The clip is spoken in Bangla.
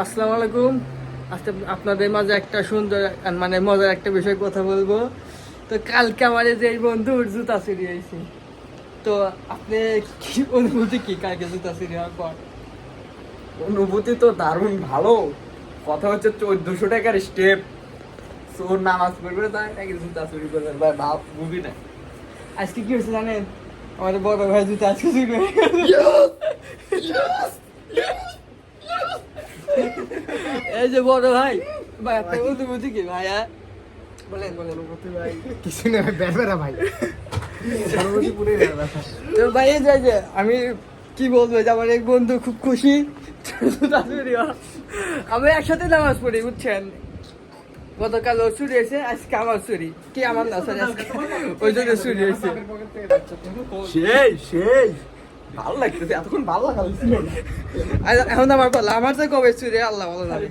আসসালামু আলাইকুম। আজকে আপনাদের মাঝে একটা সুন্দর মানে মজার একটা বিষয় কথা বলবো। তো কালকে আমার এই যে এই বন্ধুর জুতা চুরি হয়েছে। তো আপনি কি অনুভূতি কি কালকে জুতা চুরি হওয়ার পর? অনুভূতি তো দারুণ ভালো। কথা হচ্ছে 1400 টাকার স্টেপ, চোর নামাজ পড়বে তাই নাকি জুতা চুরি করবে, ভাই ভাব বুঝি না। আজকে কি হয়েছে জানেন? আমাদের বড় ভাই জুতা আজকে চুরি হয়ে গেছে। এই যে বড় ভাই, ভাই আপনার অনুভূতি কি ভাইয়া? বলেন বলেন। ভাই কিছু না ভাই, বেড়া ভাই সর্বতি পুরে বেড়া। তো ভাই এই যে আমি কি বলবো যে আমার এক বন্ধু খুব খুশি জুতা চুরি হওয়া। আমরা একসাথে নামাজ পড়ি বুঝছেন। গতকাল ওর চুরি হয়েছে, আজকে আমার চুরি কি আমার না সরি আজকে ওই জন্য চুরি হয়েছে। সেই সেই ভালো লাগতেছে, এতক্ষণ ভালো লাগাচ্ছিল। এখন আমার পালা, আমার তো কবে চুরি আল্লাহ ভালো জানে।